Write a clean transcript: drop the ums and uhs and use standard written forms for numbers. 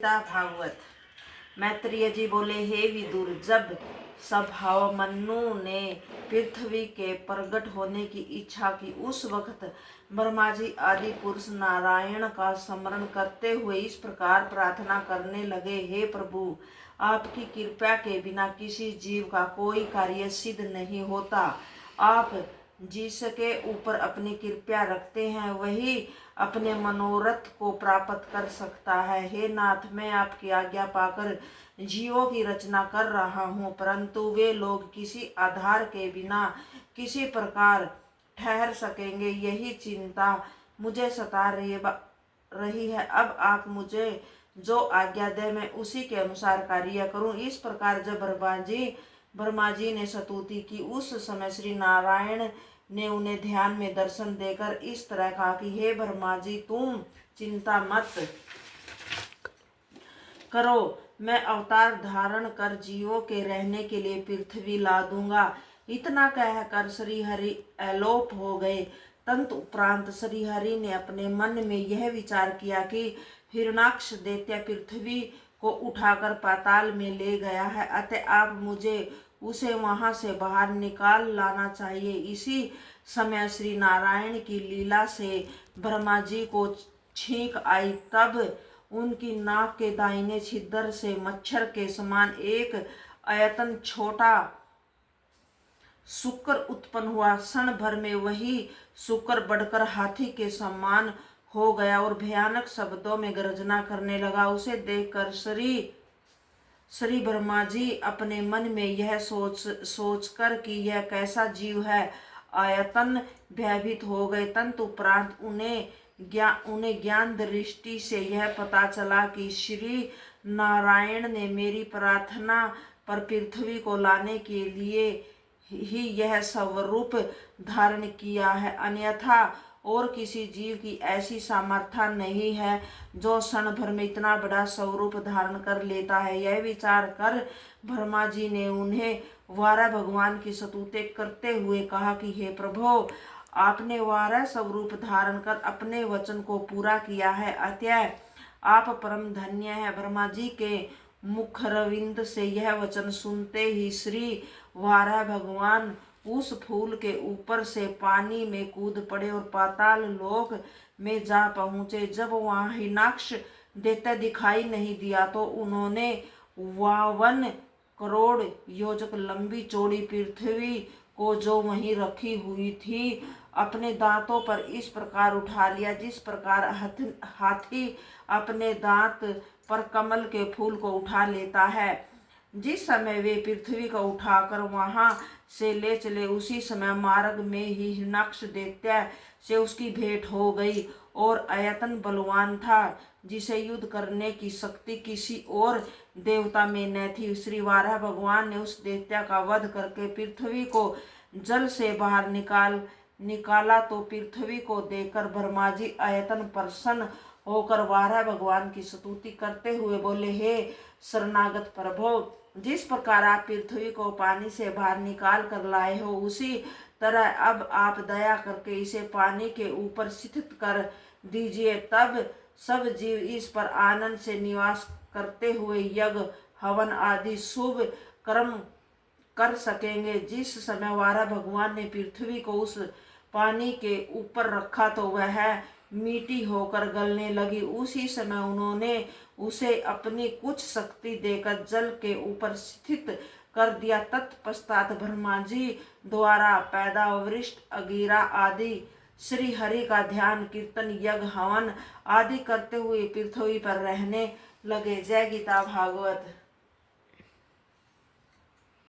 गीता भागवत। मैत्रेय जी बोले, हे विदुर, जब सभावमनु ने पृथ्वी के प्रकट होने की इच्छा की, उस वक्त ब्रह्मा जी आदि पुरुष नारायण का स्मरण करते हुए इस प्रकार प्रार्थना करने लगे, हे प्रभु, आपकी कृपा के बिना किसी जीव का कोई कार्य सिद्ध नहीं होता। आप जिसके ऊपर अपनी कृपा रखते हैं वही अपने मनोरथ को प्राप्त कर सकता है। हे नाथ, मैं आपकी आज्ञा पाकर जीवों की रचना कर रहा हूँ, परंतु वे लोग किसी आधार के बिना किसी प्रकार ठहर सकेंगे, यही चिंता मुझे सता रही है। अब आप मुझे जो आज्ञा दे मैं उसी के अनुसार कार्य करूं। इस प्रकार जब ब्रह्मा जी ने स्तुति की, उस समय श्री नारायण ने उन्हें ध्यान में दर्शन देकर इस तरह कहा कि हे ब्रह्मा जी, तुम चिंता मत करो, मैं अवतार धारण कर जीवों के रहने के लिए पृथ्वी ला दूंगा। इतना कहकर श्री हरि अलोप हो गए। तदुपरांत श्री हरि ने अपने मन में यह विचार किया कि हिरणाक्ष दैत्य पृथ्वी को उठाकर पाताल में ले गया है, अतः आप मुझे उसे वहां से बाहर निकाल लाना चाहिए। इसी समय श्री नारायण की लीला से ब्रह्मा जी को छींक आई। तब उनकी नाक के दाहिने छिद्र से मच्छर के समान एक अयतन छोटा शुक्र उत्पन्न हुआ। क्षण भर में वही शुक्र बढ़कर हाथी के समान हो गया और भयानक शब्दों में गर्जना करने लगा। उसे देखकर श्री ब्रह्मा जी अपने मन में यह सोचकर कि यह कैसा जीव है, आयतन भयभीत हो गए। तदुपरांत उन्हें ज्ञान दृष्टि से यह पता चला कि श्री नारायण ने मेरी प्रार्थना पर पृथ्वी को लाने के लिए ही यह स्वरूप धारण किया है, अन्यथा और किसी जीव की ऐसी सामर्थ्य नहीं है जो क्षण भर में इतना बड़ा स्वरूप धारण कर लेता है। यह विचार कर ब्रह्मा जी ने उन्हें वारा भगवान की स्तुति करते हुए कहा कि हे प्रभु, आपने वारा स्वरूप धारण कर अपने वचन को पूरा किया है, अतः आप परम धन्य है। ब्रह्मा जी के मुखरविंद से यह वचन सुनते ही श्री वारा भगवान उस फूल के ऊपर से पानी में कूद पड़े और पाताल लोक में जा पहुंचे। जब वहां हिरणाक्ष दैत्य दिखाई नहीं दिया तो उन्होंने 52 करोड़ योजक लंबी चौड़ी पृथ्वी को जो वहीं रखी हुई थी अपने दांतों पर इस प्रकार उठा लिया जिस प्रकार हाथी अपने दांत पर कमल के फूल को उठा लेता है। जिस समय वे पृथ्वी को उठाकर वहां से ले चले, उसी समय मार्ग में ही हिरणाक्ष दैत्य से उसकी भेंट हो गई और अयतन बलवान था जिसे युद्ध करने की शक्ति किसी और देवता में न थी। श्री वाराह भगवान ने उस दैत्य का वध करके पृथ्वी को जल से बाहर निकाला तो पृथ्वी को देखकर ब्रह्मा जी अयतन प्रसन्न होकर वाराह भगवान की स्तुति करते हुए बोले, हे शरणागत प्रभु, जिस प्रकार आप पृथ्वी को पानी से बाहर निकाल कर लाए हो, उसी तरह अब आप दया करके इसे पानी के ऊपर स्थित कर दीजिए। तब सब जीव इस पर आनंद से निवास करते हुए यज्ञ हवन आदि शुभ कर्म कर सकेंगे। जिस समय वाराह भगवान ने पृथ्वी को उस पानी के ऊपर रखा तो वह मीठी होकर गलने लगी। उसी समय उन्होंने उसे अपनी कुछ शक्ति देकर जल के ऊपर स्थित कर दिया। तत्पश्चात ब्रह्मा जी द्वारा पैदा वृष्ट अगीरा आदि श्री हरि का ध्यान कीर्तन यज्ञ हवन आदि करते हुए पृथ्वी पर रहने लगे। जय गीता भागवत।